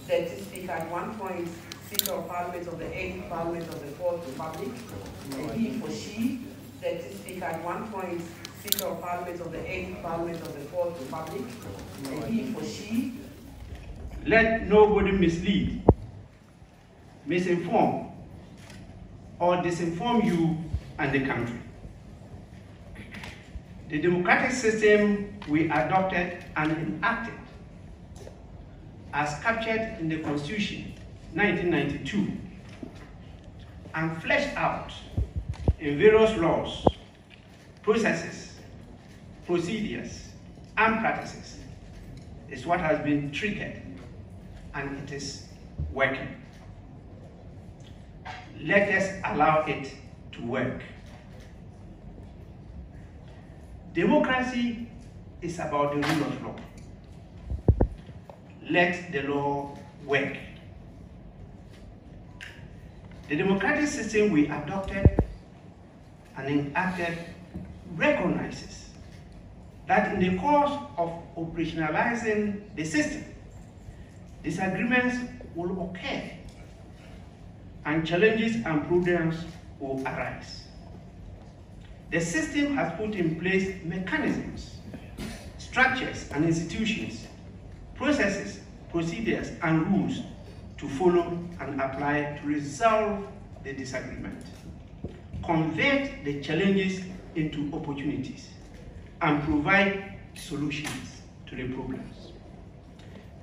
Deputy Speaker at one point, Speaker of Parliament of the 8th Parliament of the 4th Republic, a he for she, Deputy Speaker at one point, Speaker of Parliament of the 8th Parliament of the 4th Republic, a he for she. Let nobody mislead, misinform, or disinform you and the country. The democratic system we adopted and enacted, as captured in the Constitution 1992 and fleshed out in various laws, processes, procedures, and practices, is what has been triggered, and it is working. Let us allow it to work. Democracy is about the rule of law. Let the law work. The democratic system we adopted and enacted recognizes that in the course of operationalizing the system, disagreements will occur and challenges and problems will arise. The system has put in place mechanisms, structures and institutions, processes, procedures and rules to follow and apply to resolve the disagreement, convert the challenges into opportunities, and provide solutions to the problems.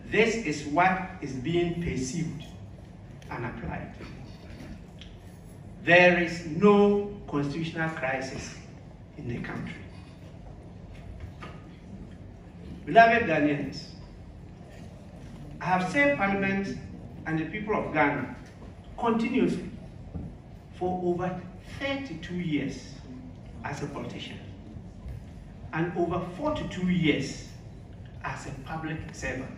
This is what is being pursued and applied. There is no constitutional crisis in the country. Beloved Ghanaians, I have served Parliament and the people of Ghana continuously for over 32 years as a politician and over 42 years as a public servant.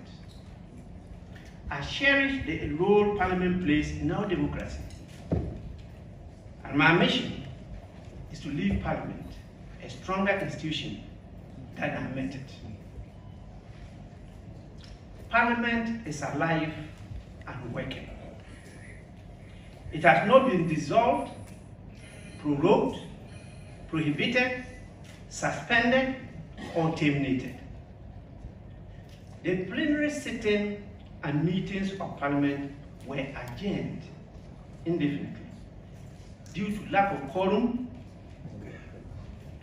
I cherish the role Parliament plays in our democracy, and my mission is to leave Parliament a stronger institution than I met it. Parliament is alive and working. It has not been dissolved, prorogued, prohibited, suspended, or terminated. The plenary sitting and meetings of Parliament were adjourned indefinitely due to lack of quorum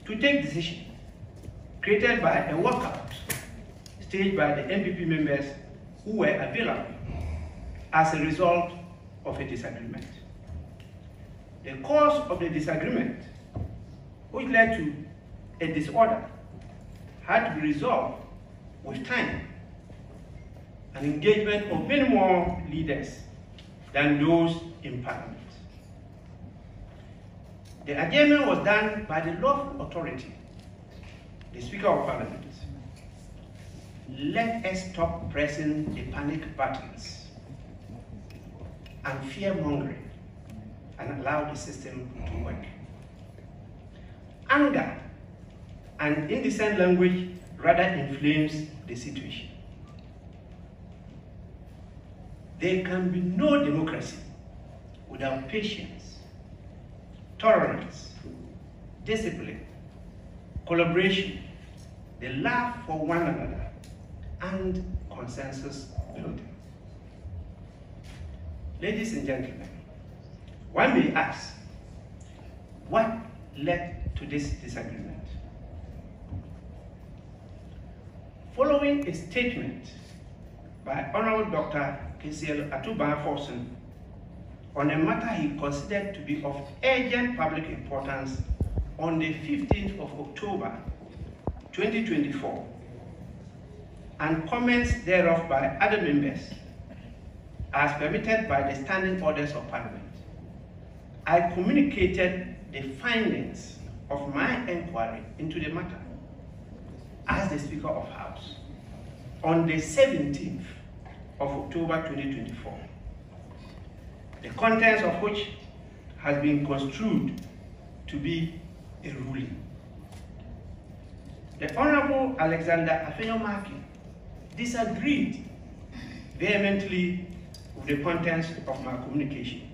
to take decisions created by a walkout staged by the NPP members who were available as a result of a disagreement. The cause of the disagreement, which led to a disorder, had to be resolved with time and engagement of many more leaders than those in Parliament. The adjournment was done by the lawful authority, the Speaker of Parliament. Let us stop pressing the panic buttons and fear-mongering and allow the system to work. Anger and indecent language rather inflames the situation. There can be no democracy without patience, tolerance, discipline, collaboration, the love for one another, and consensus building. Ladies and gentlemen, one may ask, what led to this disagreement? Following a statement by Honorable Dr. KCL Atuban-Forson on a matter he considered to be of urgent public importance on the 15th of October 2024, and comments thereof by other members as permitted by the standing orders of Parliament, I communicated the findings of my inquiry into the matter as the Speaker of House on the 17th of October 2024, the contents of which has been construed to be a ruling. The Honorable Alexander Afenyo-Markin disagreed vehemently with the contents of my communication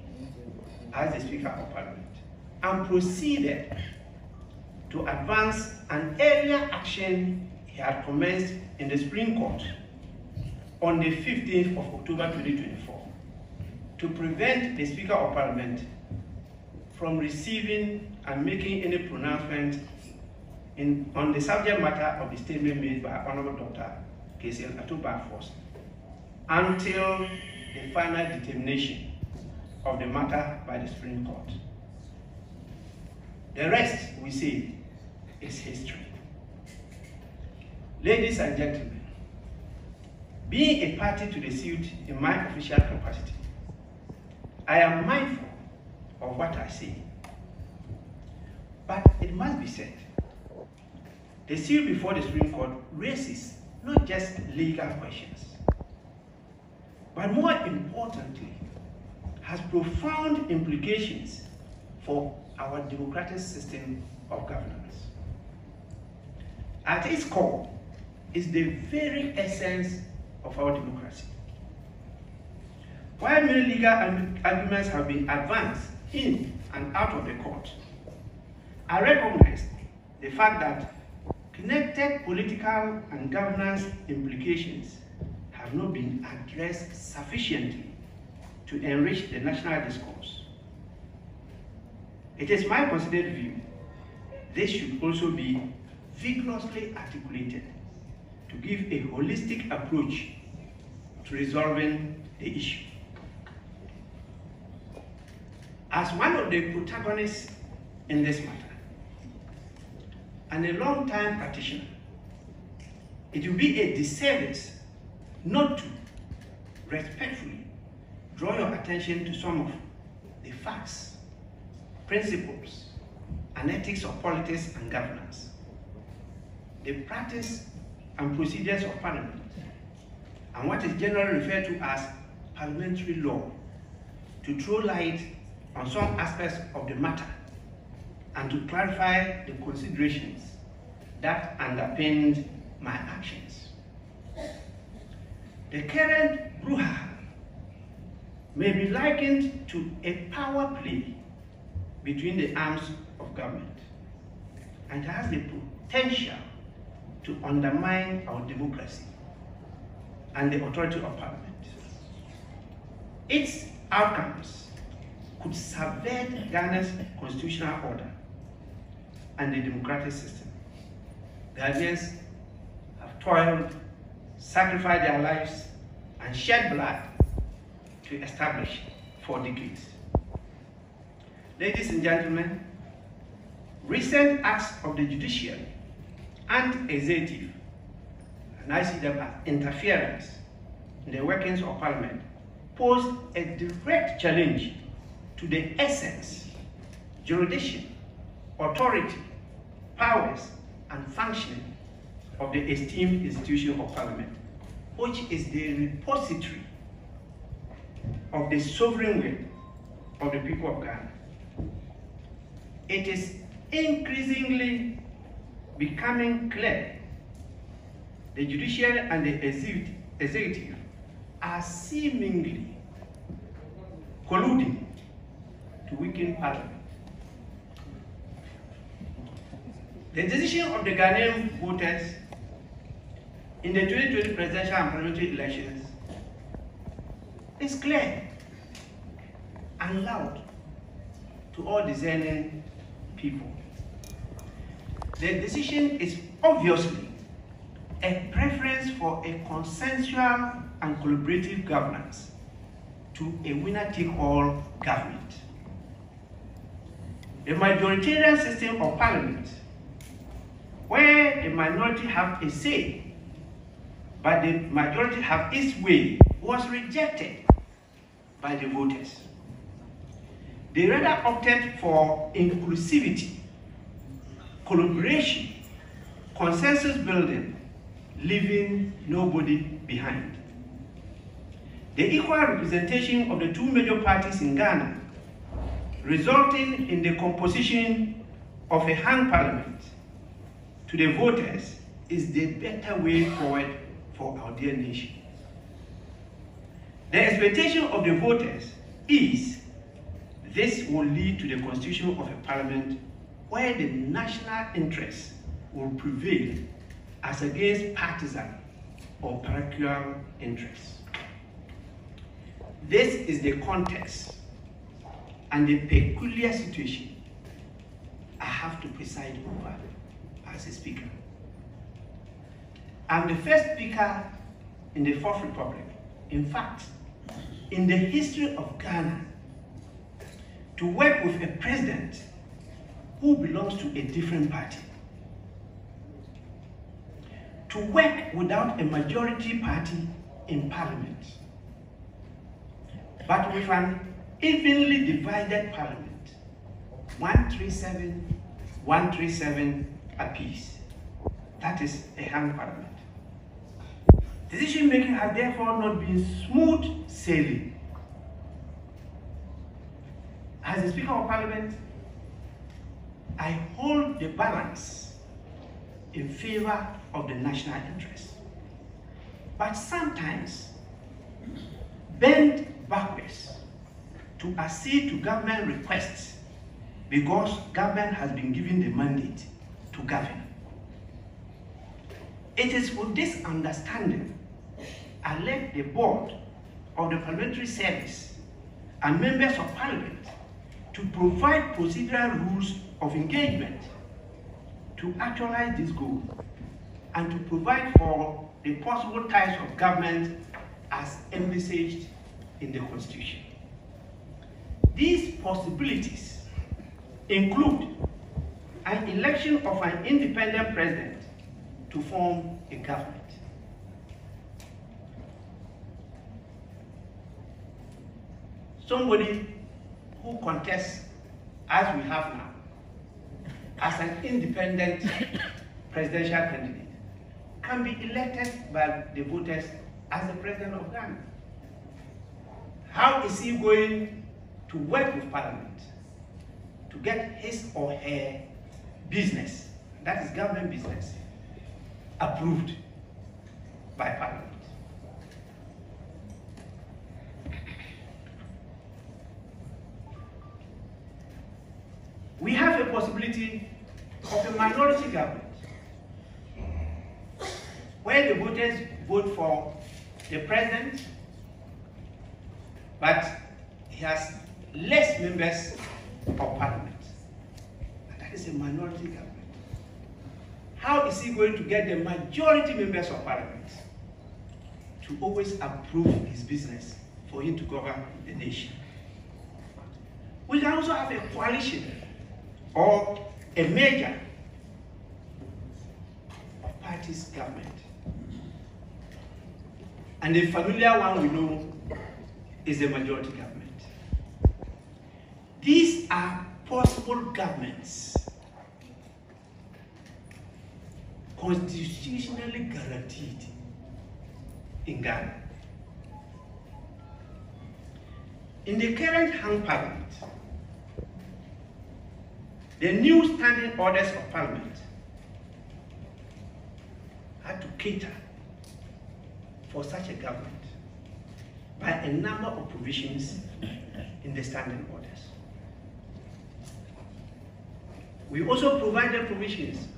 as the Speaker of Parliament and proceeded to advance an earlier action he had commenced in the Supreme Court on the 15th of October 2024 to prevent the Speaker of Parliament from receiving and making any pronouncement on the subject matter of the statement made by Honorable Dr. KCL Atuba-Force until the final determination of the matter by the Supreme Court. The rest, we say, is history. Ladies and gentlemen, being a party to the suit in my official capacity, I am mindful of what I say. But it must be said, the suit before the Supreme Court raises not just legal questions, but more importantly, has profound implications for our democratic system of governance. At its core is the very essence of our democracy. While many legal arguments have been advanced in and out of the court, I recognize the fact that connected political and governance implications have not been addressed sufficiently to enrich the national discourse. It is my considered view this should also be vigorously articulated to give a holistic approach to resolving the issue. As one of the protagonists in this matter, and a long-time practitioner, it will be a disservice not to respectfully draw your attention to some of the facts, principles, and ethics of politics and governance, the practice and procedures of Parliament, and what is generally referred to as parliamentary law, to throw light on some aspects of the matter and to clarify the considerations that underpinned my actions. The current brouhaha may be likened to a power play between the arms of government, and it has the potential to undermine our democracy and the authority of Parliament. Its outcomes could subvert Ghana's constitutional order and the democratic system. Ghanaians have toiled, sacrificed their lives, and shed blood to establish for decades. Ladies and gentlemen, recent acts of the judiciary and executive, and I see them as interference in the workings of Parliament, pose a direct challenge to the essence, jurisdiction, authority, powers, and functioning of the esteemed institution of Parliament, which is the repository of the sovereign will of the people of Ghana. It is increasingly becoming clear the judiciary and the executive are seemingly colluding to weaken Parliament. The decision of the Ghanaian voters in the 2020 presidential and parliamentary elections is clear and loud to all discerning people. The decision is obviously a preference for a consensual and collaborative governance to a winner-take-all government. The majoritarian system of Parliament, where the minority have a say, but the majority have its way, was rejected by the voters. They rather opted for inclusivity, collaboration, consensus building, leaving nobody behind. The equal representation of the two major parties in Ghana, resulting in the composition of a hung parliament, to the voters is the better way forward for our dear nation. The expectation of the voters is this will lead to the constitution of a parliament where the national interest will prevail as against partisan or parochial interests. This is the context and the peculiar situation I have to preside over as a speaker. I'm the first speaker in the Fourth Republic, in fact, in the history of Ghana, to work with a president who belongs to a different party, to work without a majority party in parliament, but with an evenly divided parliament, 137 apiece. That is a hung parliament. Decision making has therefore not been smooth sailing. As the Speaker of Parliament, I hold the balance in favor of the national interest, but sometimes bend backwards to accede to government requests because government has been given the mandate to govern. It is with this understanding I led the board of the Parliamentary Service and members of Parliament to provide procedural rules of engagement to actualize this goal and to provide for the possible types of government as envisaged in the Constitution. These possibilities include an election of an independent president to form a government, somebody who contests, as we have now, as an independent presidential candidate can be elected by the voters as the president of Ghana. How is he going to work with Parliament to get his or her business, that is government business, approved by Parliament? We have a possibility of a minority government where the voters vote for the president, but he has less members of Parliament. And that is a minority government. How is he going to get the majority members of Parliament to always approve his business for him to govern the nation? We can also have a coalition or a merger of parties government. And the familiar one we know is the majority government. These are possible governments constitutionally guaranteed in Ghana. In the current hung parliament, the new standing orders of Parliament had to cater for such a government by a number of provisions in the standing orders. We also provided provisions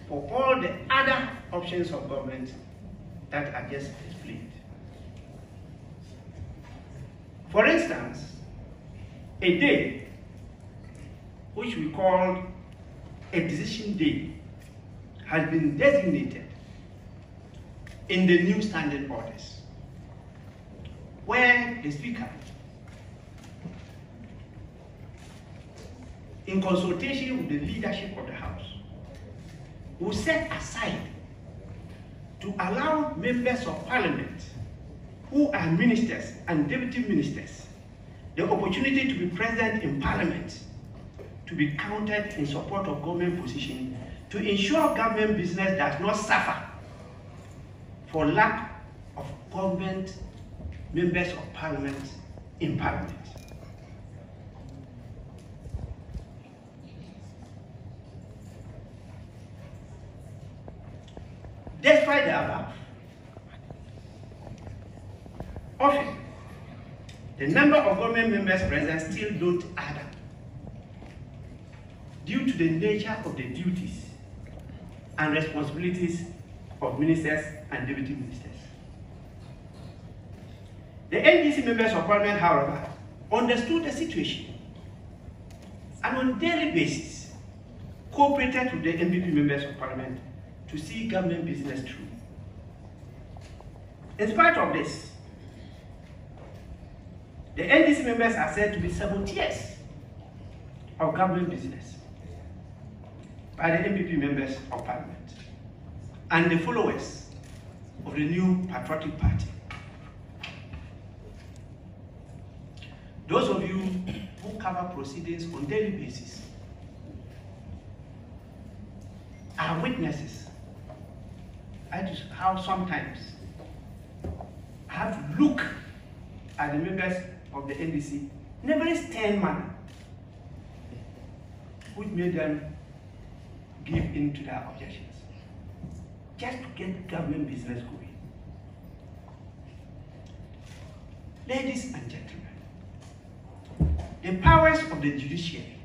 for all the other options of government that are just explained. For instance, a day which we call a decision day has been designated in the new standing orders, where the Speaker, in consultation with the leadership of the House, will set aside to allow members of Parliament who are ministers and deputy ministers the opportunity to be present in Parliament to be counted in support of government position to ensure government business does not suffer for lack of government members of Parliament in Parliament. Despite the above, Often, the number of government members present still don't add up due to the nature of the duties and responsibilities of ministers and deputy ministers. The NDC members of parliament, however, understood the situation and on a daily basis cooperated with the NPP members of parliament to see government business through. In spite of this, the NDC members are said to be saboteurs of government business by the NPP members of parliament and the followers of the new patriotic party. Those of you who cover proceedings on a daily basis are witnesses as to how sometimes I have to look at the members of the NDC in a very stern manner, which made them give in to their objections, just to get government business going. Ladies and gentlemen, the powers of the judiciary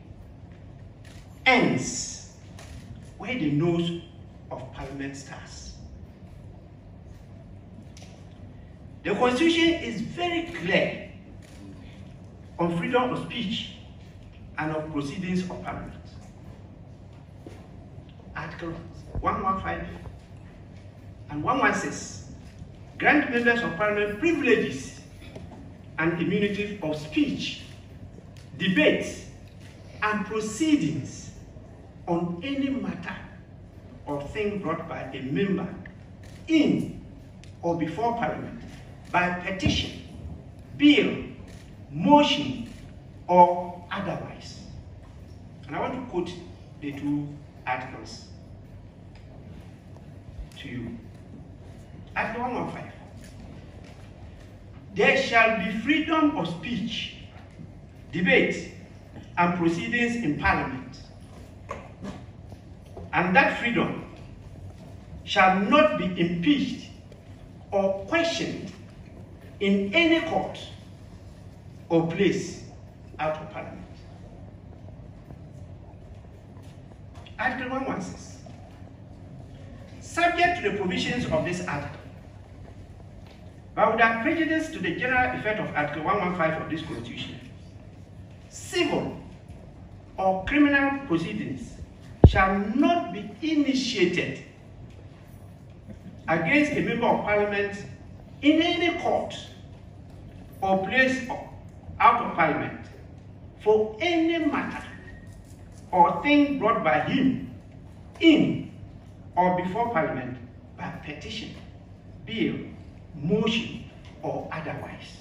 ends where the nose of parliament starts. The Constitution is very clear on freedom of speech and of proceedings of parliament. Article 115 and 116 grant members of parliament privileges and immunity of speech, debate, and proceedings on any matter or thing brought by a member in or before parliament by petition, bill, motion, or otherwise. And I want to quote the two articles to you. Article 115. There shall be freedom of speech, debate, and proceedings in parliament, and that freedom shall not be impeached or questioned in any court or place out of parliament. Article 116. Subject to the provisions of this article, but without prejudice to the general effect of Article 115 of this Constitution, civil or criminal proceedings shall not be initiated against a member of parliament in any court or place out of parliament for any matter or thing brought by him in or before parliament by petition, bill, motion, or otherwise.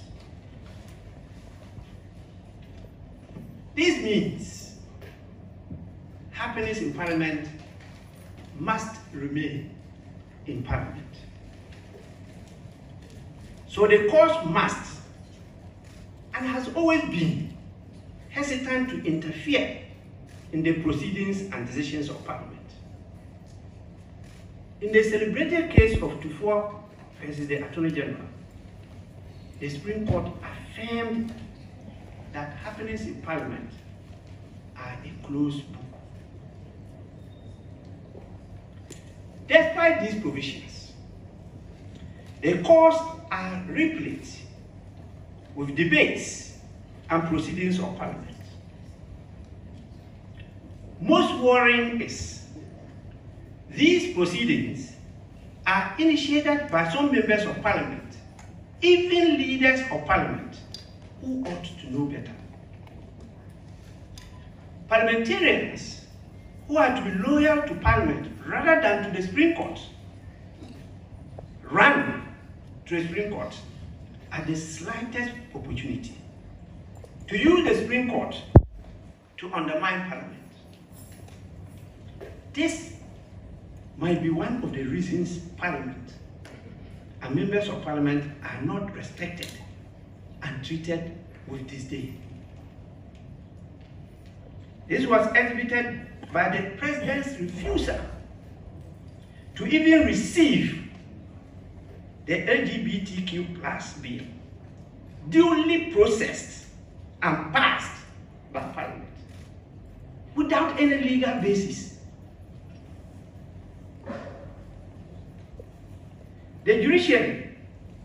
This means happenings in parliament must remain in parliament. So the court must and has always been hesitant to interfere in the proceedings and decisions of parliament. In the celebrated case of Tufor versus the Attorney General, the Supreme Court affirmed that happenings in parliament are a closed book. Despite these provisions, the courts are replete with debates and proceedings of parliament. Most worrying is these proceedings are initiated by some members of parliament, even leaders of parliament, who ought to know better. Parliamentarians who are to be loyal to parliament rather than to the Supreme Court run to the Supreme Court at the slightest opportunity to use the Supreme Court to undermine parliament. This might be one of the reasons parliament and members of parliament are not respected and treated with disdain. This was exhibited by the president's refusal to even receive the LGBTQ+ bill duly processed and passed by Parliament without any legal basis. The judiciary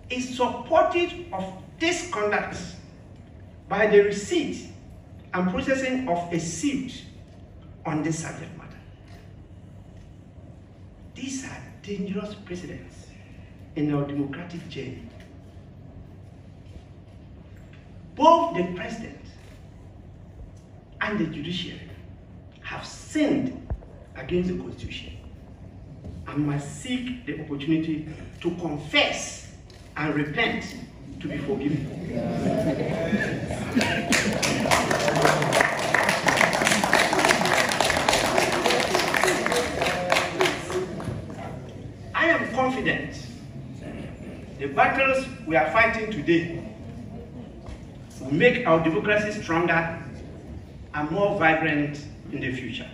is supportive of this conduct by the receipt and processing of a suit on this subject matter. These are dangerous precedents in our democratic journey. Both the president and the judiciary have sinned against the Constitution and must seek the opportunity to confess and repent to be forgiven. I am confident the battles we are fighting today will make our democracy stronger and more vibrant in the future.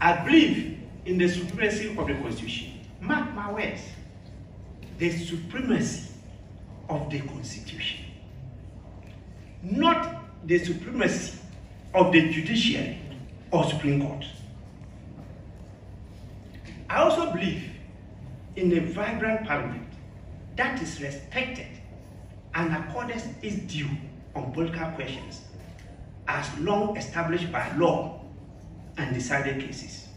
I believe in the supremacy of the Constitution. Mark my words, the supremacy of the Constitution, not the supremacy of the judiciary or Supreme Court. I also believe in a vibrant parliament that is respected and accorded its due on political questions as long established by law and decided cases.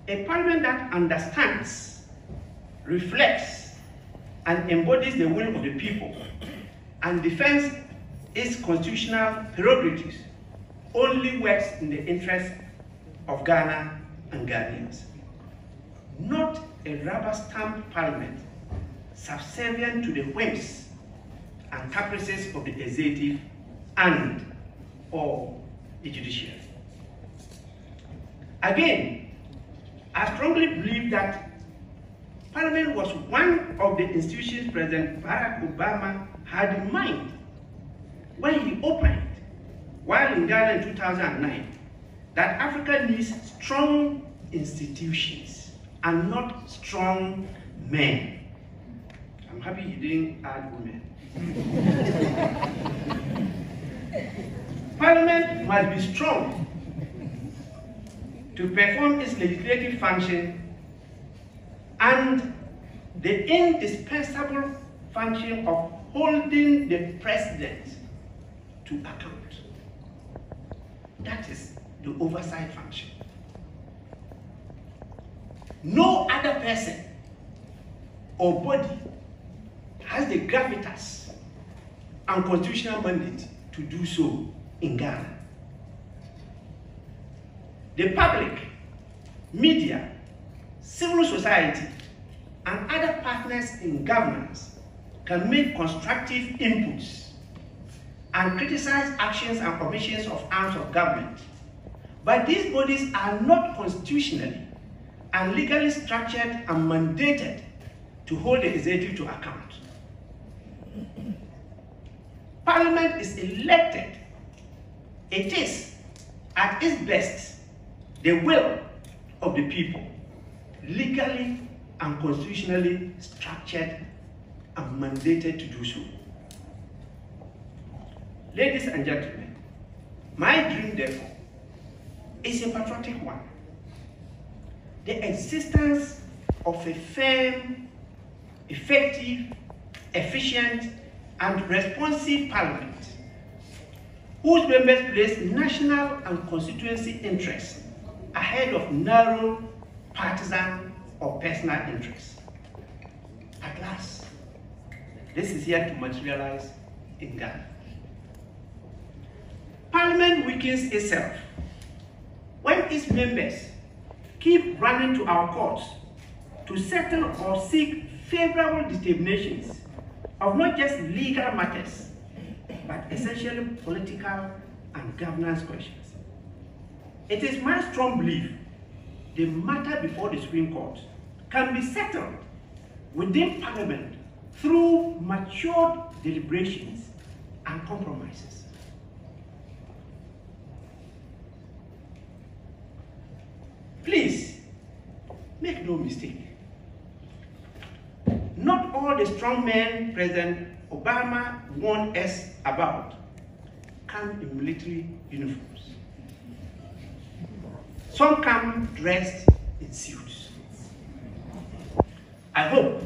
A parliament that understands, reflects, and embodies the will of the people and defends its constitutional prerogatives only works in the interest of Ghana and Ghanaians. Not a rubber-stamped parliament subservient to the whims and caprices of the executive and or the judiciary. Again, I strongly believe that Parliament was one of the institutions President Barack Obama had in mind when he opined, while in Ghana in 2009, that Africa needs strong institutions and not strong men. I'm happy he didn't add women. Parliament must be strong to perform its legislative function and the indispensable function of holding the president to account. That is the oversight function. No other person or body has the gravitas and constitutional mandate to do so in Ghana. The public, media, civil society, and other partners in governance can make constructive inputs and criticize actions and omissions of arms of government. But these bodies are not constitutionally and legally structured and mandated to hold the executive to account. Parliament is elected. It is, at its best, the will of the people, legally and constitutionally structured and mandated to do so. Ladies and gentlemen, my dream, therefore, is a patriotic one. The existence of a firm, effective, efficient, and responsive parliament whose members place national and constituency interests ahead of narrow, partisan, or personal interests. At last, this is here to materialize in Ghana. Parliament weakens itself when its members keep running to our courts to settle or seek favorable determinations of not just legal matters, but essentially political and governance questions. It is my strong belief the matter before the Supreme Court can be settled within Parliament through matured deliberations and compromises. Please, make no mistake. not all the strong men President Obama warned us about come in military uniforms. Some come dressed in suits. I hope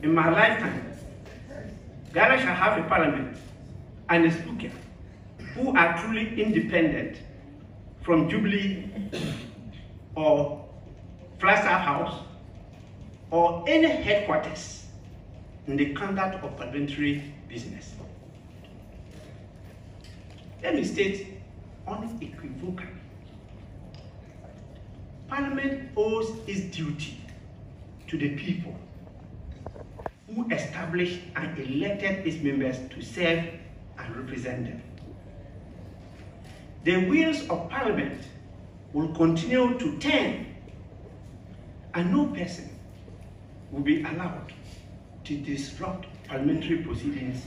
in my lifetime, Ghana shall have a parliament and a speaker who are truly independent from Jubilee or Flagstaff House or any headquarters in the conduct of parliamentary business. Let me state unequivocally, Parliament owes its duty to the people who established and elected its members to serve and represent them. The wheels of Parliament will continue to turn, and no person will be allowed to disrupt parliamentary proceedings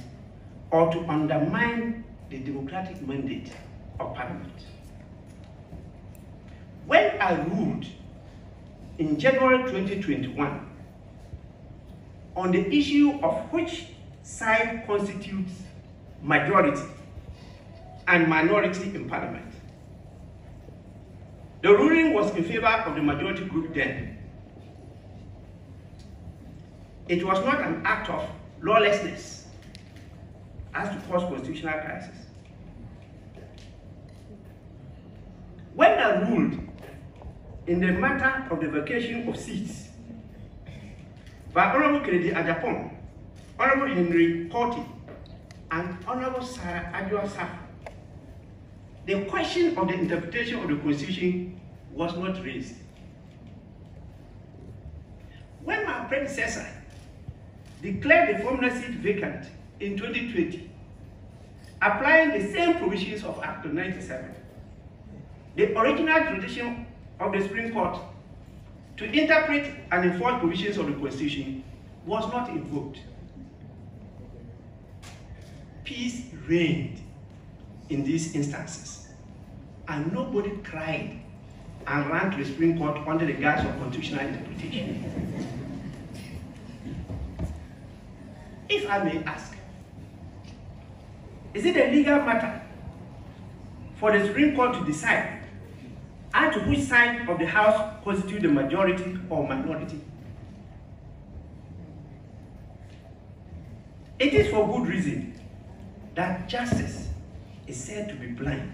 or to undermine the democratic mandate of Parliament. When I ruled in January 2021 on the issue of which side constitutes majority and minority in Parliament, the ruling was in favor of the majority group then. It was not an act of lawlessness as to cause constitutional crisis. When I ruled in the matter of the vacation of seats by Honorable Kennedy Ajapong, Honorable Henry Korti, and Honorable Sarah Adjoa-Safo, the question of the interpretation of the Constitution was not raised. When my predecessor declared the former seat vacant in 2020, applying the same provisions of Act 97, the original tradition of the Supreme Court to interpret and enforce provisions of the Constitution was not invoked. Peace reigned in these instances, and nobody cried and ran to the Supreme Court under the guise of constitutional interpretation. If I may ask, is it a legal matter for the Supreme Court to decide as to which side of the House constitutes the majority or minority? It is for good reason that justice is said to be blind,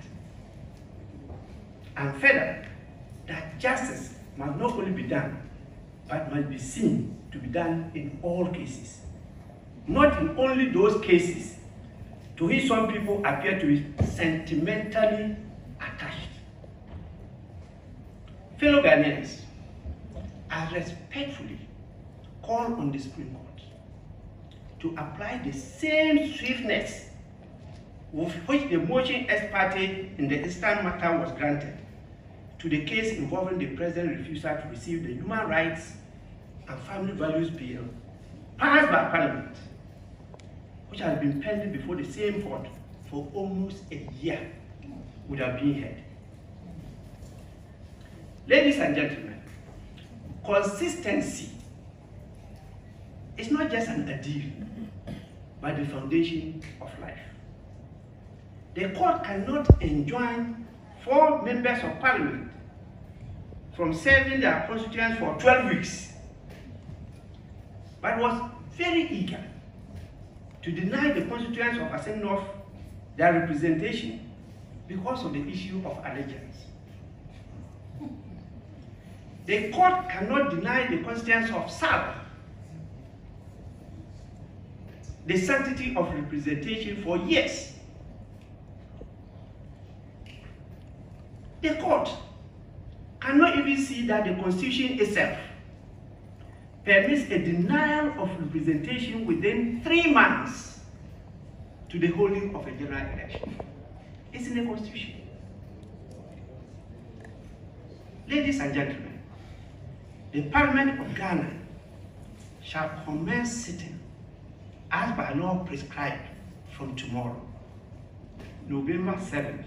and further, that justice must not only be done, but must be seen to be done in all cases, not in only those cases to which some people appear to be sentimentally attached. Fellow Ghanaians, I respectfully call on the Supreme Court to apply the same swiftness with which the motion ex parte in the Eastern matter was granted to the case involving the President's refusal to receive the Human Rights and Family Values Bill passed by Parliament, which has been pending before the same court for almost a year without being heard. Ladies and gentlemen, consistency is not just an ideal, but the foundation of life. The court cannot enjoin 4 members of Parliament from serving their constituents for 12 weeks, but was very eager to deny the constituents of Assin their representation because of the issue of allegiance. The court cannot deny the constituents of South the sanctity of representation for years. The court cannot even see that the Constitution itself permits a denial of representation within 3 months to the holding of a general election. It's in the Constitution. Ladies and gentlemen, the Parliament of Ghana shall commence sitting as by law prescribed from tomorrow, November 7th,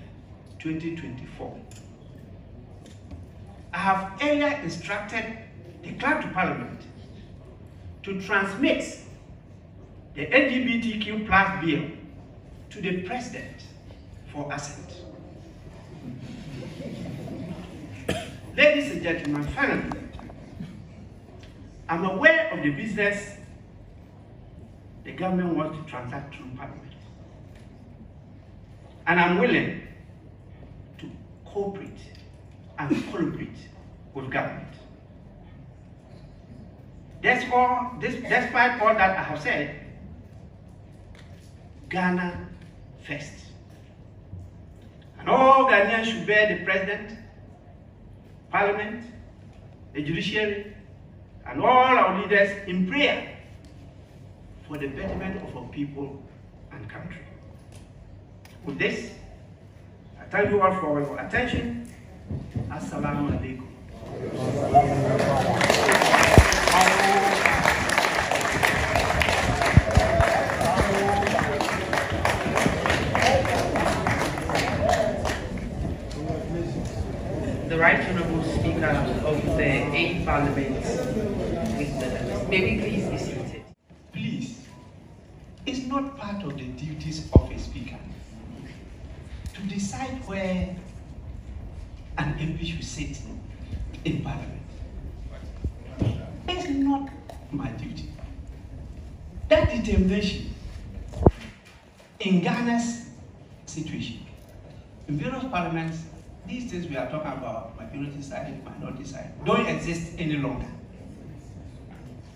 2024. I have earlier instructed the Clerk to Parliament to transmit the LGBTQ plus bill to the president for assent. Ladies and gentlemen, finally, I'm aware of the business the government wants to transact through Parliament. And I'm willing to cooperate and collaborate with government. Despite all that I have said, Ghana first. And all Ghanaians should bear the president, Parliament, the judiciary, and all our leaders in prayer for the betterment of our people and country. With this, I thank you all for your attention. Assalamu alaikum. The Right Honourable Speaker of the 8th Parliament, maybe please be seated. Please, it's not part of the duties of a speaker to decide where an MP should sit in Parliament. It's not my duty. That determination in Ghana's situation, in various parliaments, these things we are talking about, majority side, minority side, don't exist any longer.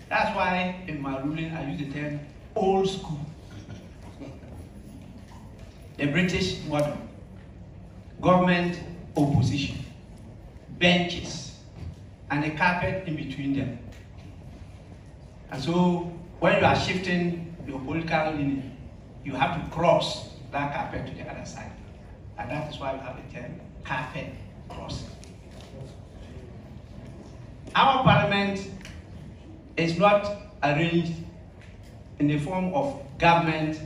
That's why in my ruling I use the term old school. The British model, government, opposition, benches, and a carpet in between them. And so when you are shifting your political lineage, you have to cross that carpet to the other side. And that is why we have the term carpet crossing. Our parliament is not arranged in the form of government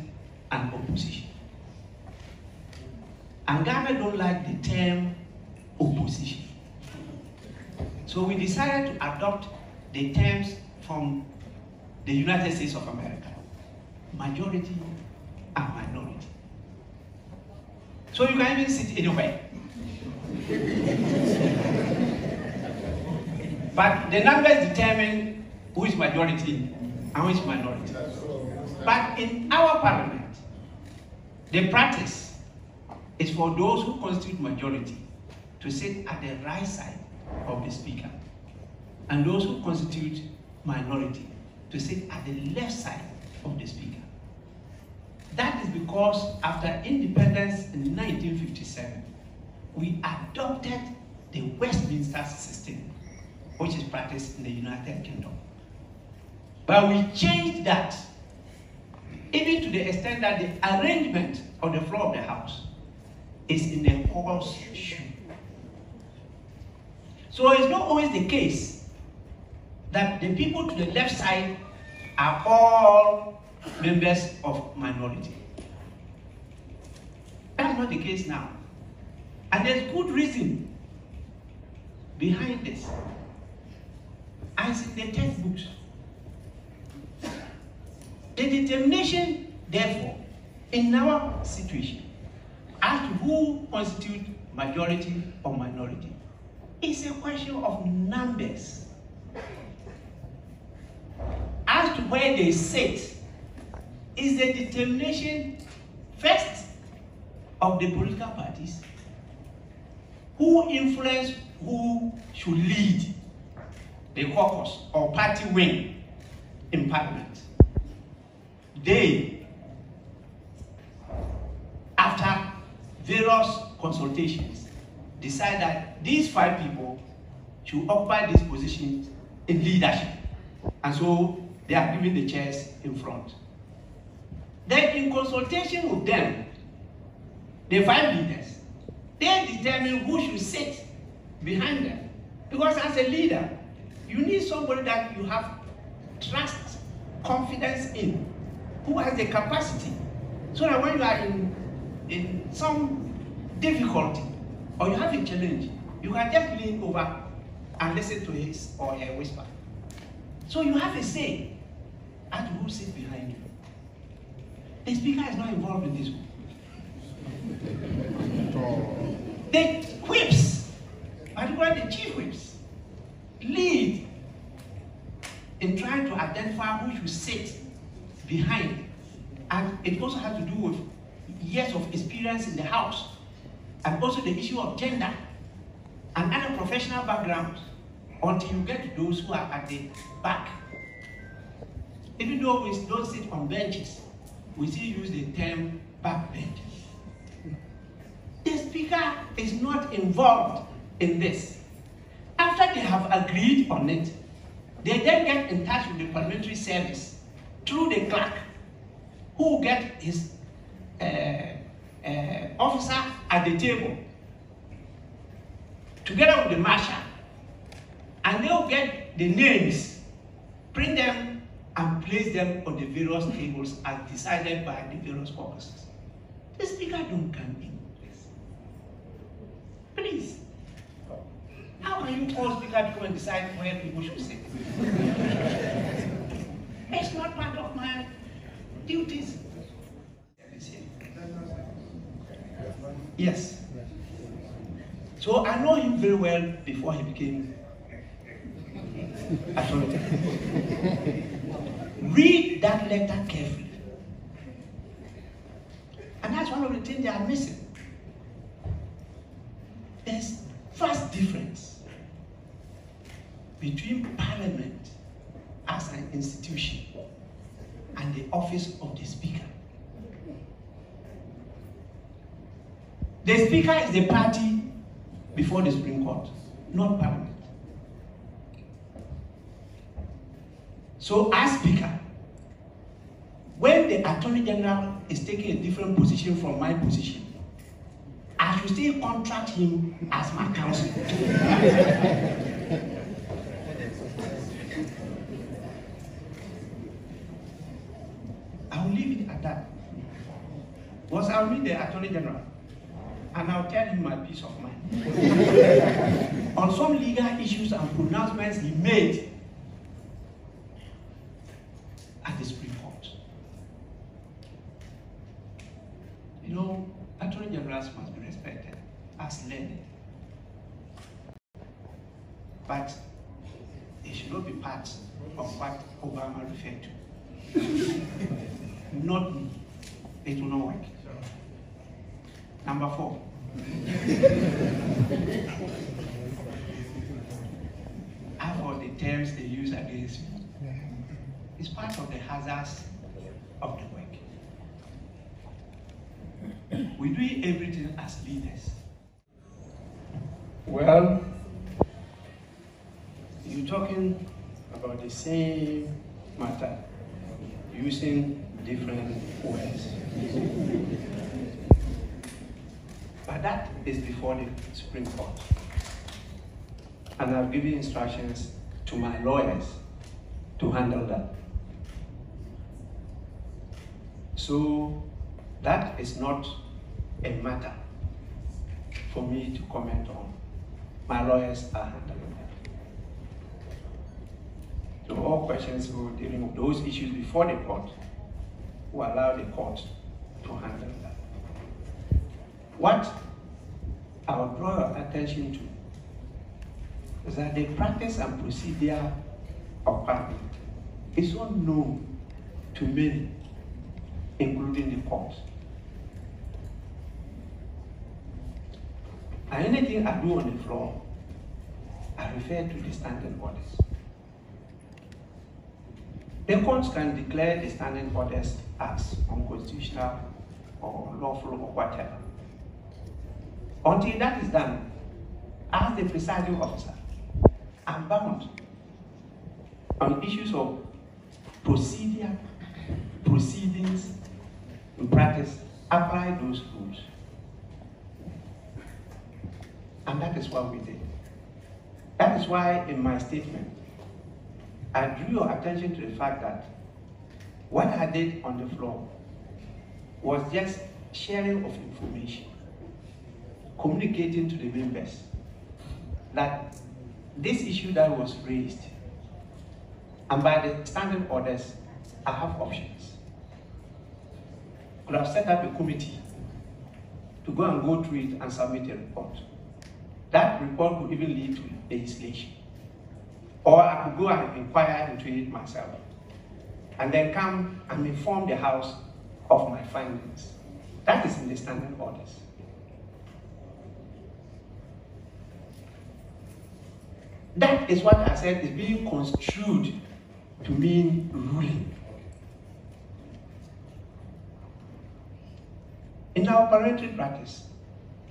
and opposition. And government don't like the term opposition. So we decided to adopt the terms from the United States of America, majority and minority. So you can even sit anywhere. But the numbers determine who is majority and who is minority. But in our parliament, the practice is for those who constitute majority to sit at the right side of the speaker, and those who constitute minority to sit at the left side of the speaker. That is because after independence in 1957, we adopted the Westminster system, which is practiced in the United Kingdom. But we changed that, even to the extent that the arrangement of the floor of the House is in the horseshoe. So it's not always the case that the people to the left side are all members of minority. That's not the case now. And there's good reason behind this. As in the textbooks. The determination, therefore, in our situation, as to who constitute majority or minority, is a question of numbers. As to where they sit, is the determination first of the political parties who influence who should lead the caucus or party wing in parliament. They, after various consultations, decide that these 5 people should occupy these positions in leadership. And so they are given the chairs in front. Then in consultation with them, the 5 leaders, they determine who should sit behind them. Because as a leader, you need somebody that you have trust, confidence in, who has the capacity, so that when you are in some difficulty or you have a challenge, you can just lean over and listen to his or her whisper. So you have a say. as to who sits behind you. The speaker is not involved in this. The whips, particularly the chief whips, lead in trying to identify who should sit behind. And it also has to do with years of experience in the house, and also the issue of gender and other professional backgrounds, until you get to those who are at the back. Even though we don't sit on benches, we still use the term back benches. The speaker is not involved in this. After they have agreed on it, they then get in touch with the parliamentary service through the clerk, who will get his officer at the table, together with the marshal, and they will get the names, print them, and place them on the various tables as decided by the various officers. The speaker don't come in this. Please. How can you call speaker to come and decide where people should sit? It's not part of my duties. Yes. So I know him very well before he became authority. Read that letter carefully. And that's one of the things they are missing. There's vast difference between Parliament as an institution and the office of the Speaker. The Speaker is the party before the Supreme Court, not Parliament. So as Speaker, when the Attorney General is taking a different position from my position, I should still contract him as my counsel. I will leave it at that. Because I'll meet the Attorney General and I'll tell him my peace of mind. On some legal issues and pronouncements he made at the Supreme Court. You know, Attorney Generals must be respected as learned. But they should not be part of what Obama referred to. Not me. It will not work. Number 4. I've heard the terms they use against me. It's part of the hazards of the work. We do everything as leaders. Well, you're talking about the same matter using different words. But that is before the Supreme Court. And I've given instructions to my lawyers to handle that. So that is not a matter for me to comment on. My lawyers are handling that. So all questions dealing with those issues before the court will allow the court to handle that. What I will draw your attention to is that the practice and procedure of Parliament is unknown to many, including the court. And anything I do on the floor, I refer to the standing orders. The courts can declare the standing orders as unconstitutional or lawful or whatever. Until that is done, as the presiding officer, I'm bound on issues of procedure, proceedings, in practice, apply those rules. And that is what we did. That is why in my statement, I drew your attention to the fact that what I did on the floor was just sharing of information, communicating to the members that this issue that was raised, and by the standing orders, I have options. I could have set up a committee to go through it and submit a report. That report could even lead to legislation. Or I could go and inquire into it myself, and then come and inform the House of my findings. That is in the standing orders. That is what I said is being construed to mean ruling. In our parliamentary practice,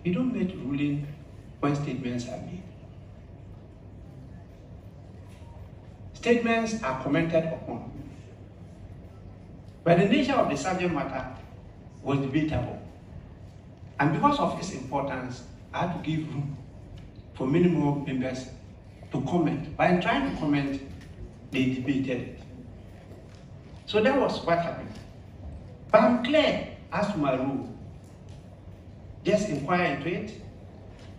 we don't make ruling when statements are made. Statements are commented upon. But the nature of the subject matter was debatable. And because of its importance, I had to give room for many more members to comment. But in trying to comment, they debated it. So that was what happened. But I'm clear as to my rule. Just inquire into it,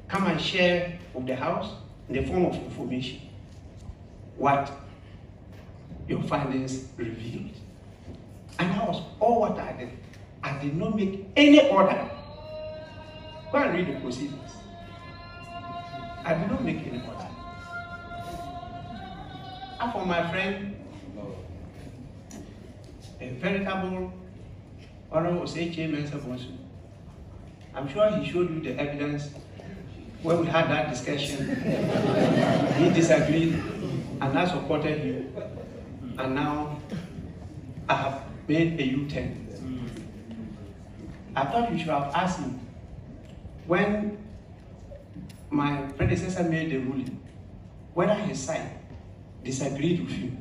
come and share with the House in the form of information what your findings revealed. And that was all what I did. I did not make any order. Go and read the proceedings. I did not make any order. And for my friend, a veritable Honorable Osei Mensah Bonsu, I'm sure he showed you the evidence when we had that discussion. He disagreed, and I supported him. And now I have made a U-turn. I thought you should have asked me when my predecessor made the ruling, whether his side disagreed with you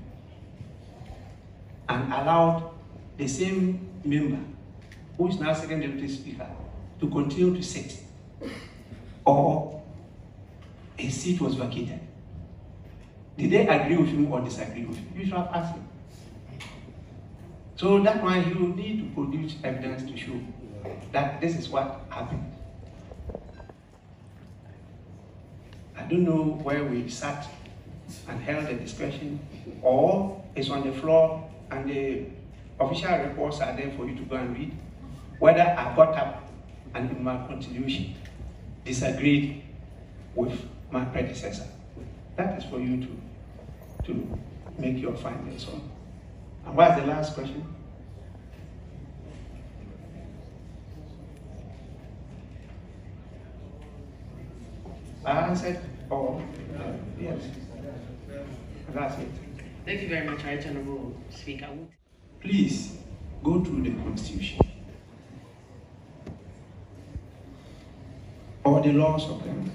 and allowed the same member, who is now second deputy speaker, to continue to sit, or his seat was vacated. Did they agree with him or disagree with him? You should have asked him. So that's why he will need to produce evidence to show that this is what happened. I don't know where we sat and held a discussion, or it's on the floor and the official reports are there for you to go and read, whether I got up and in my continuation disagreed with my predecessor. That is for you to make your findings on. And what's the last question? I answered all. Yes. That's it. Thank you very much, Right Honorable Speaker. Please go through the Constitution or the laws of Ghana.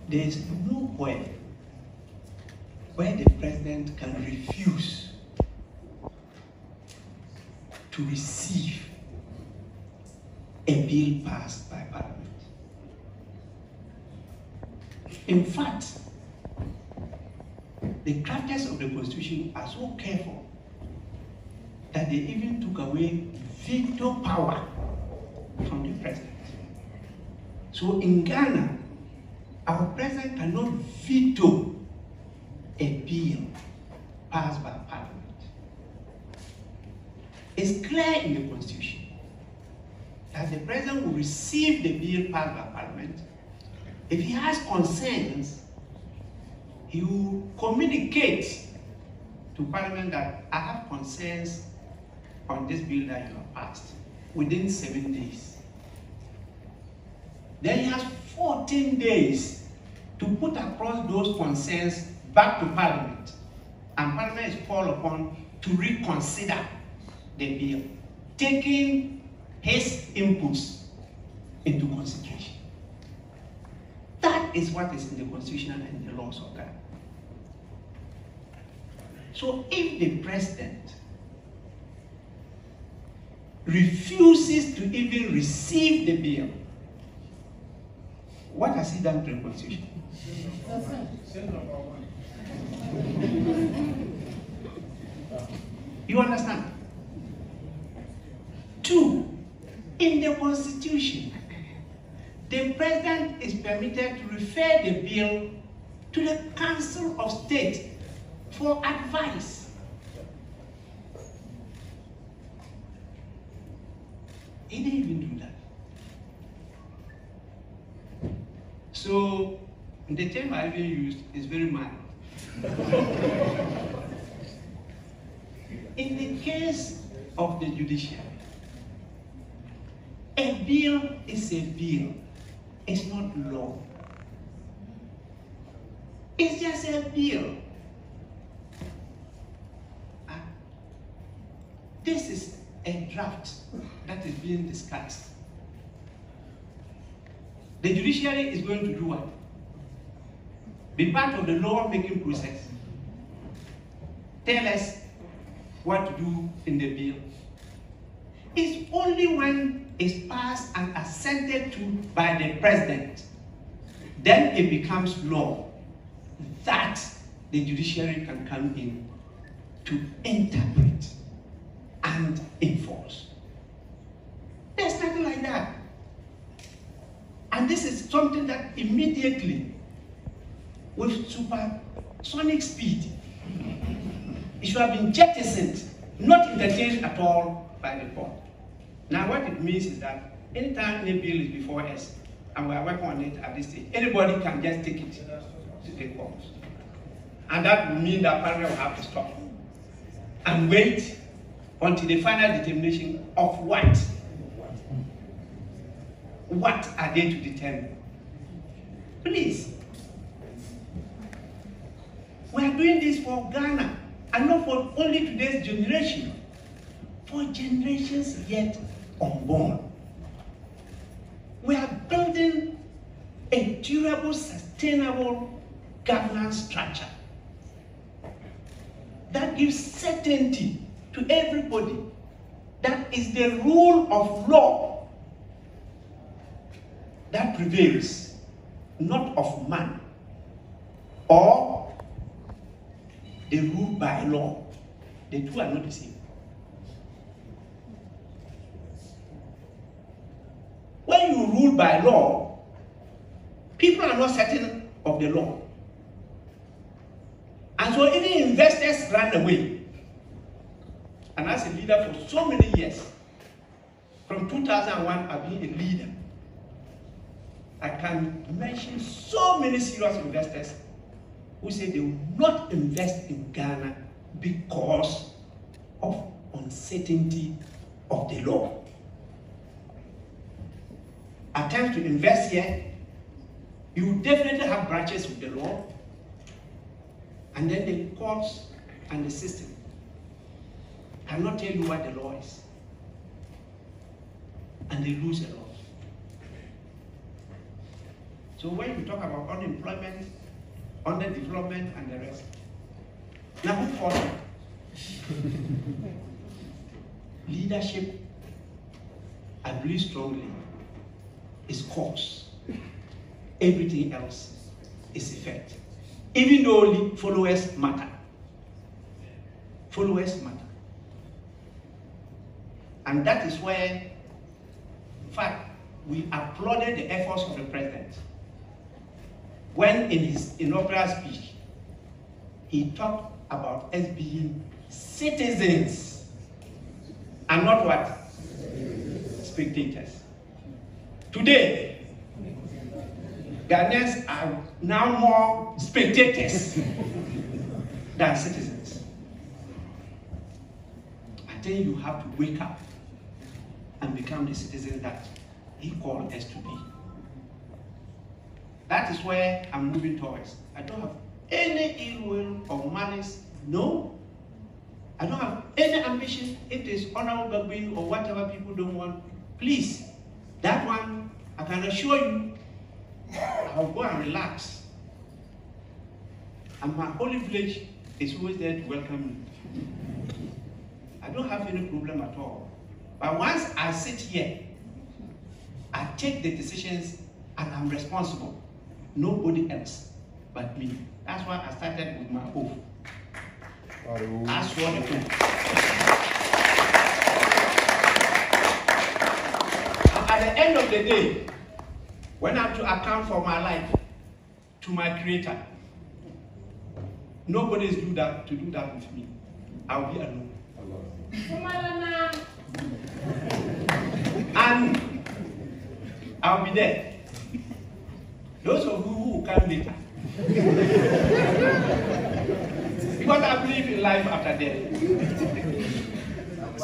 There is nowhere where the president can refuse to receive a bill passed by Parliament. In fact, the crafters of the Constitution are so careful that they even took away veto power from the president. So in Ghana, our president cannot veto a bill passed by Parliament. It's clear in the Constitution that the president will receive the bill passed by Parliament. If he has concerns, he will communicate to Parliament that I have concerns on this bill that you have passed within 7 days. Then he has 14 days to put across those concerns back to Parliament, and Parliament is called upon to reconsider the bill, taking his inputs into consideration. That is what is in the Constitution and in the laws of Ghana. So if the president refuses to even receive the bill, what has he done to the Constitution? You understand? 2, in the Constitution, the president is permitted to refer the bill to the Council of State for advice. He didn't even do that. So the term I even used is very mild. In the case of the judiciary, a bill is a bill. It's not law. It's just a bill. This is a draft that is being discussed. The judiciary is going to do what? Be part of the law-making process. Tell us what to do in the bill. It's only when it's passed and assented to by the president, then it becomes law, that the judiciary can come in to interpret and enforce. There's nothing like that. And this is something that immediately, with supersonic speed, it should have been jettisoned, not entertained at all by the court. Now what it means is that anytime any bill is before us, and we are working on it at this stage, anybody can just take it to the court. And that will mean that Parliament will have to stop and wait until the final determination of what? What are they to determine? Please. We are doing this for Ghana, and not for only today's generation, for generations yet unborn. We are building a durable, sustainable governance structure that gives certainty to everybody that is the rule of law that prevails, not of man, or the rule by law. The two are not the same. When you rule by law, people are not certain of the law. And so even investors run away. And as a leader for so many years, from 2001, I've been a leader. I can mention so many serious investors who say they will not invest in Ghana because of uncertainty of the law. Attempt to invest here, you definitely have branches with the law, and then the courts and the system cannot tell you what the law is, and they lose a lot. So when you talk about unemployment, underdevelopment, and the rest, now who fought it? Leadership, I believe strongly, is cause. Everything else is effect. Even though followers matter. Followers matter. And that is where, in fact, we applauded the efforts of the president when in his inaugural speech, he talked about us being citizens and not what? Spectators. Today, Ghanaians are now more spectators than citizens. I think you have to wake up and become the citizen that he called us to be. That is where I'm moving towards. I don't have any ill will or malice, no. I don't have any ambition. If there's honorable Babin or whatever people don't want, please, that one, I can assure you, I'll go and relax. And my holy village is always there to welcome me. I don't have any problem at all. But once I sit here, I take the decisions and I'm responsible. Nobody else but me. That's why I started with my oath. I swore the oath. At the end of the day, when I'm to account for my life to my Creator, nobody is to do that with me. I'll be alone. And I'll be there. Those of you who will come later. Because I believe in life after death.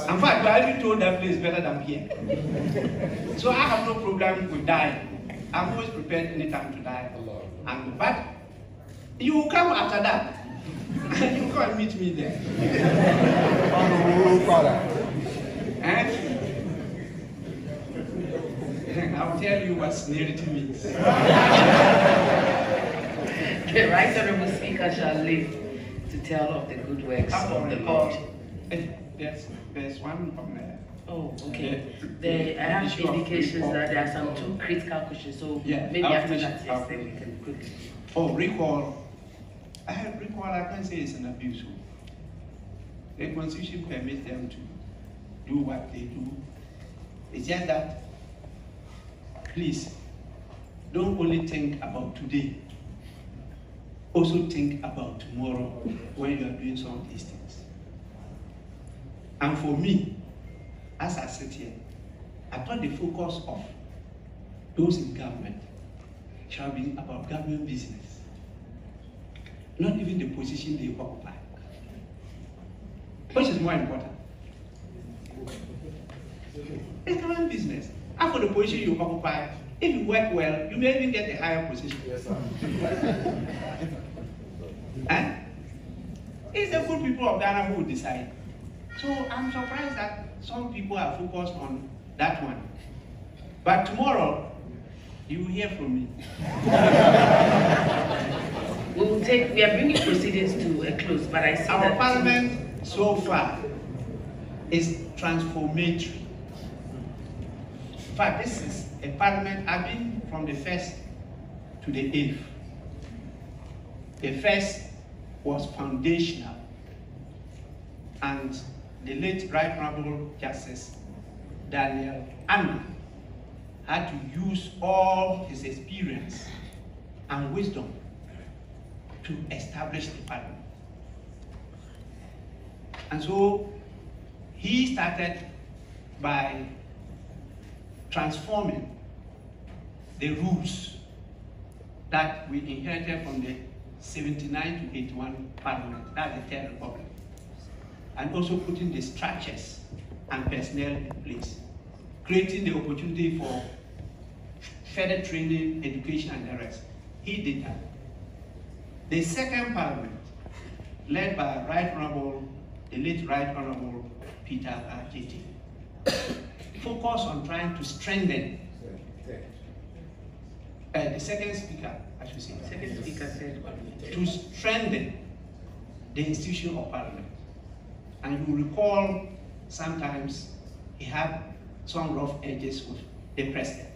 In fact, I even told that place better than here. So I have no problem with dying. I'm always prepared anytime to die. But you will come after that. And you come and meet me there. And I'll tell you what seniority means. The Right Honorable Speaker shall live to tell of the good works of the Lord. There's one from there. Oh, okay. I have indications that there are some 2 critical questions, so maybe after that, yes, then we can quickly. Oh, recall. I can say it's an abuse. The Constitution permits them to do what they do. It's just that, please, don't only think about today. Also think about tomorrow when you are doing some of these things. And for me, as I sit here, I thought the focus of those in government shall be about government business, not even the position they occupy. Which is more important? It's government business. And for the position you occupy, if you work well, you may even get a higher position. Yes, sir. And it's the good people of Ghana who will decide. So I'm surprised that some people are focused on that one. But tomorrow, you will hear from me. We are bringing proceedings to a close, but I see our that parliament so far is transformatory. In fact, this is a parliament. I've been from the 1st to the 8th. The 1st was foundational, and the late Right Honorable Justice Daniel Anna had to use all his experience and wisdom to establish the parliament. And so he started by transforming the rules that we inherited from the 79 to 81 parliament, that's the Third Republic, and also putting the structures and personnel in place, creating the opportunity for further training, education, and the rest. He did that. The second parliament, led by the late Right Honorable Peter Ajeti, focused on trying to strengthen the second speaker, I should say. Second speaker said to strengthen the institution of parliament. And you recall sometimes he had some rough edges with the president.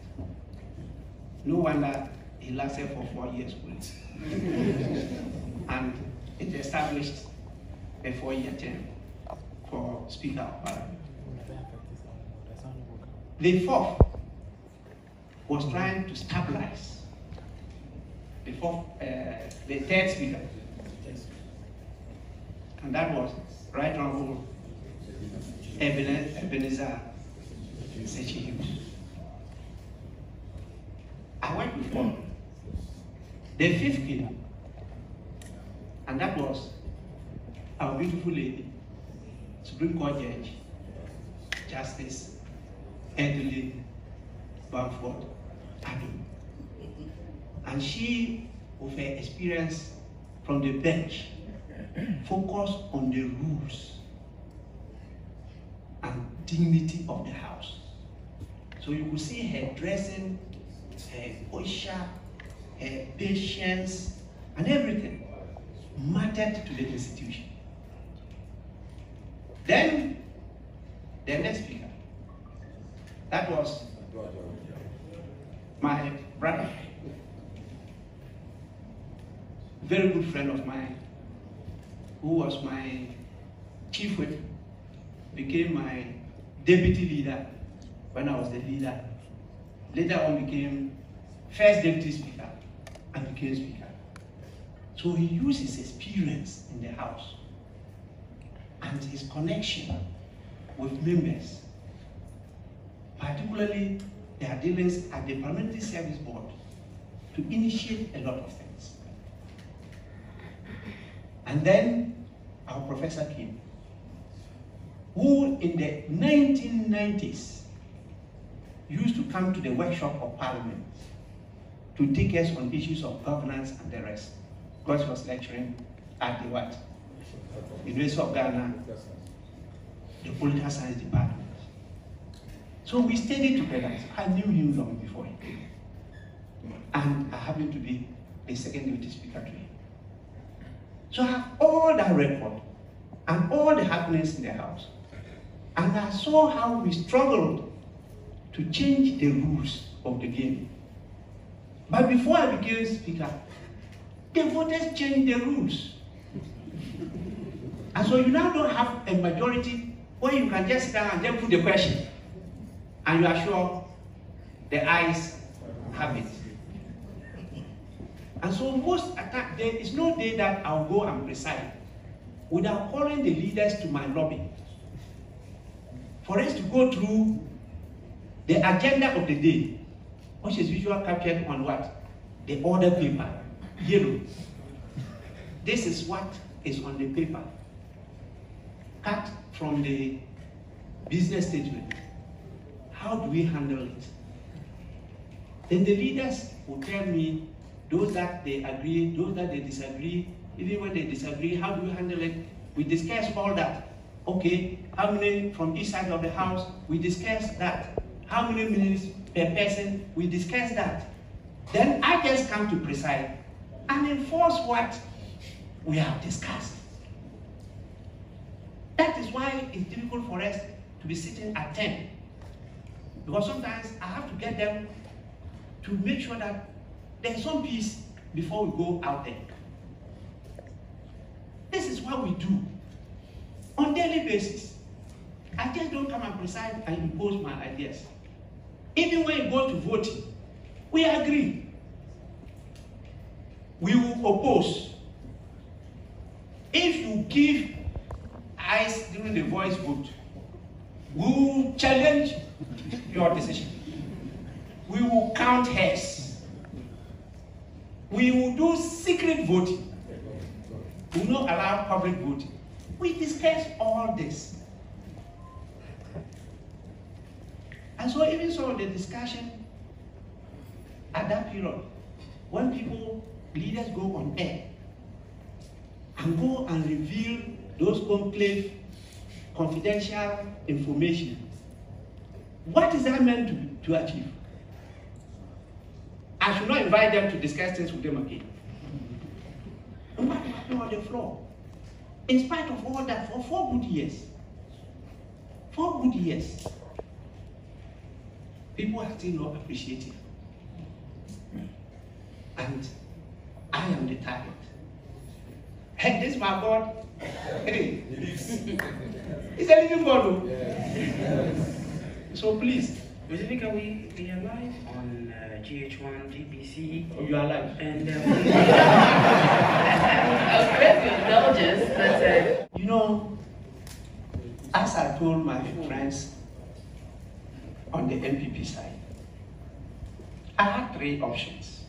No wonder he lasted for 4 years with and it established a 4-year term for Speaker of Parliament. The fourth was trying to stabilize the third speaker, and that was Right Honorable Ebenezer Sechi Hughes. I went before the fifth king, and that was our beautiful lady, Supreme Court Judge, Justice Edeline Bamford Addo. And she, with her experience from the bench, focused on the rules and dignity of the house. So you could see her dressing, her posture, her patience, and everything mattered to the institution. Then, the next speaker, that was my brother, very good friend of mine, who was my chief whip, became my deputy leader when I was the leader. Later on became first deputy speaker and became speaker. So he used his experience in the house and his connection with members particularly their dealings at the Parliamentary Service Board, to initiate a lot of things. And then our professor came, who in the 1990s used to come to the workshop of Parliament to take us on issues of governance and the rest, because he was lecturing at the what? University of Ghana, the political science department. So we studied together. I knew him long before he came. And I happened to be the second deputy speaker to him. So I have all that record and all the happenings in the house. And I saw how we struggled to change the rules of the game. But before I became speaker, the voters changed the rules. And so you now don't have a majority where you can just sit down and then put the question. And you are sure the ayes have it. And so most attack, there is no day that I'll go and preside without calling the leaders to my lobby for us to go through the agenda of the day, which is usually captured on what? The order paper, yellow. This is what is on the paper, cut from the business statement. How do we handle it? Then the leaders will tell me those that they agree, those that they disagree. Even when they disagree, how do we handle it? We discuss all that. Okay, how many from each side of the house? We discuss that. How many minutes per person? We discuss that. Then I just come to preside and enforce what we have discussed. That is why it's difficult for us to be sitting at 10. Because sometimes I have to get them to make sure that there's some peace before we go out there. This is what we do on a daily basis. I just don't come and preside and impose my ideas. Even when it goes to voting, we agree. We will oppose. If you give ayes during the voice vote, we will challenge your decision. We will count heads. We will do secret voting. We will not allow public voting. We discuss all this. And so even some of the discussion at that period, when people, leaders go on air and go and reveal those conclave confidential information, what is that meant to achieve? I should not invite them to discuss things with them again. And what happened on the floor? In spite of all that, for 4 good years, 4 good years, people are still not appreciative. And I am the target. Hey, this is my God. Hey, it's a living God. So please. Mr. Speaker, we are live on GH1, GBC. Oh, you are live. And I was glad for your indulgence, but you know, as I told my friends on the NPP side, I had 3 options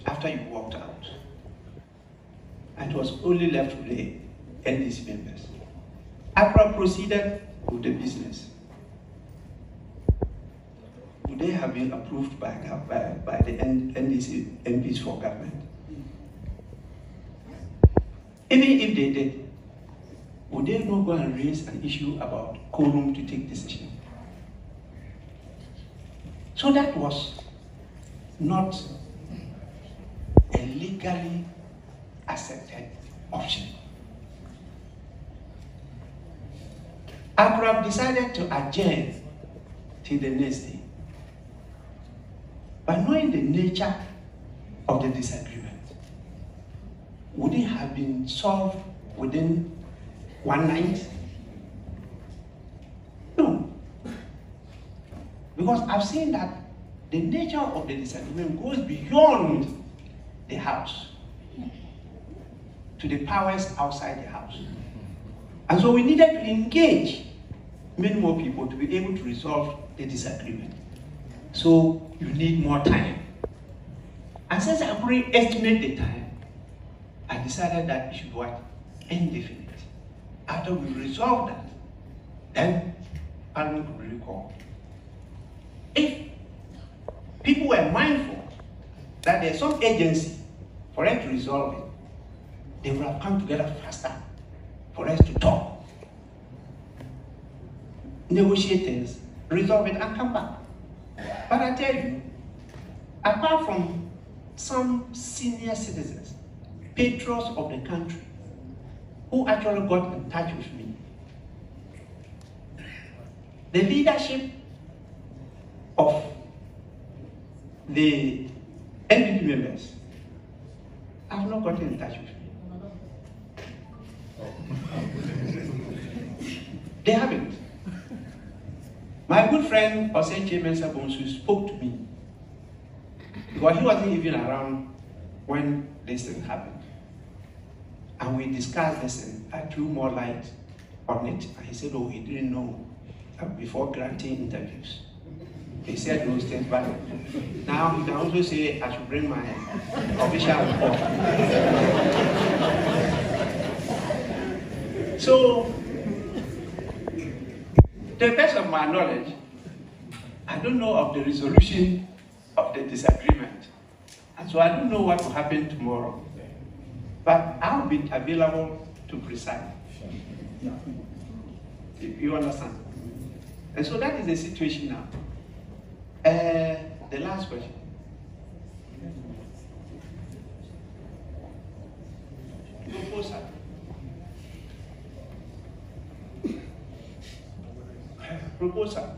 after you walked out. And it was only left with the NDC members. APRA proceeded with the business. Would they have been approved by the NDC MPs for government? Even if they did, would they not go and raise an issue about quorum to take decision? So that was not a legally accepted option. I could have decided to adjourn till the next day. But knowing the nature of the disagreement, would it have been solved within one night? No. Because I've seen that the nature of the disagreement goes beyond the house to the powers outside the house. And so we needed to engage many more people to be able to resolve the disagreement. So you need more time. And since I couldn't estimate the time, I decided that it should be what? Indefinite. After we resolve that, then Parliament will recall. If people were mindful that there's some agency for us to resolve it, they would have come together faster for us to talk, negotiate things, resolve it, and come back. But I tell you, apart from some senior citizens, patrons of the country, who actually got in touch with me, the leadership of the NPP members have not gotten in touch with me. They haven't. My good friend Oseche Mensah Bonsu spoke to me because he wasn't even around when this thing happened. And we discussed this and I threw more light on it. And he said, oh, he didn't know before granting interviews. He said those things, but now he can also say I should bring my official report. So, to the best of my knowledge, I don't know of the resolution of the disagreement. And so I don't know what will happen tomorrow. But I'll be available to preside. You understand? And so that is the situation now. The last question. Proposal. Proposal.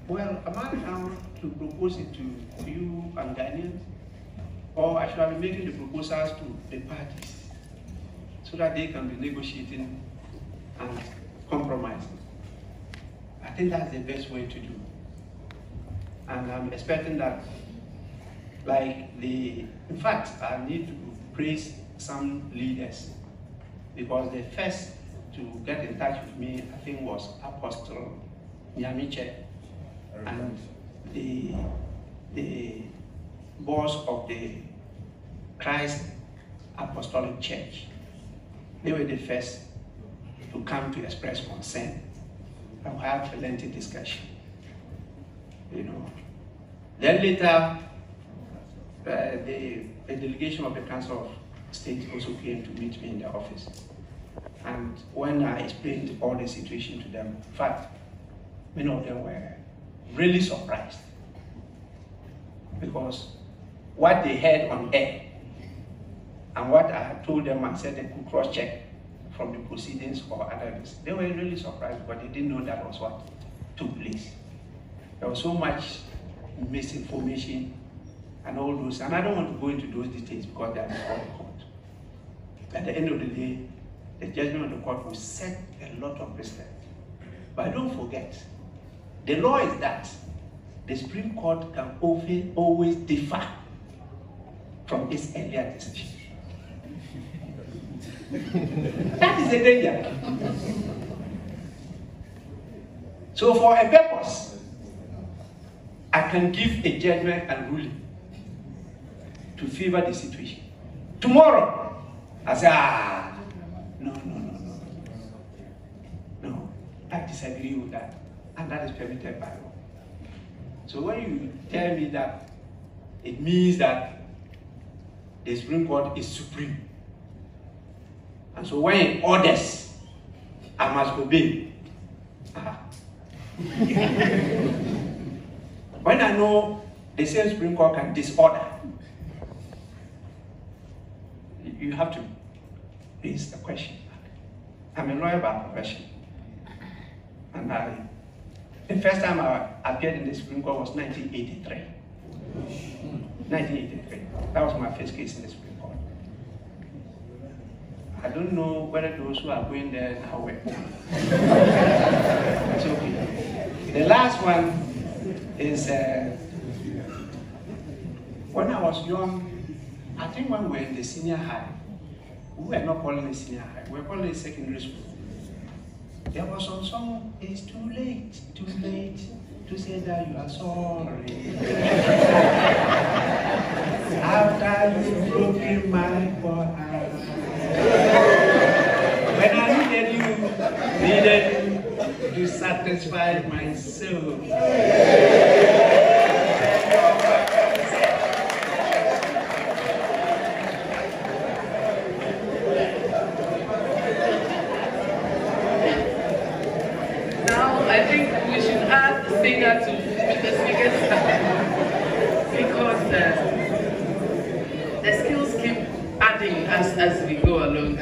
Well, am I now to propose it to you and Ghanaians? Or I should be making the proposals to the parties so that they can be negotiating and compromising? I think that's the best way to do. And I'm expecting that, in fact, I need to praise some leaders because the first to get in touch with me, I think, was Apostle Nyamiche and the boss of the Christ Apostolic Church. They were the first to come to express concern and have a lengthy discussion. Then later, a delegation of the Council of State also came to meet me in the office. And when I explained all the situation to them, in fact, many of them were really surprised because what they heard on air and what I had told them and said they could cross-check from the proceedings or others, they were really surprised, but they didn't know that was what took place. There was so much misinformation and all those, and I don't want to go into those details because they are before the court. At the end of the day, the judgment of the court will set a lot of precedent. But don't forget, the law is that the Supreme Court can always differ from its earlier decision. That is the danger. So for a purpose, I can give a judgment and ruling to favor the situation. Tomorrow, I say, no, I disagree with that. And that is permitted by law. So when you tell me that, it means that the Supreme Court is supreme. And so when it orders, I must obey. When I know the same Supreme Court can disorder, you have to raise the question. I'm a lawyer by profession. And the first time I appeared in the Supreme Court was 1983. 1983. That was my first case in the Supreme Court. I don't know whether those who are going there now were born. It's okay. The last one is when I was young, I think when we were in the senior high, we were not calling it senior high, we were calling it secondary school. There was some song, it's too late to say that you are sorry. After you've broken my heart. When I needed you to satisfy my soul. I think we should add the singer to the speaker's because the skills keep adding as we go along.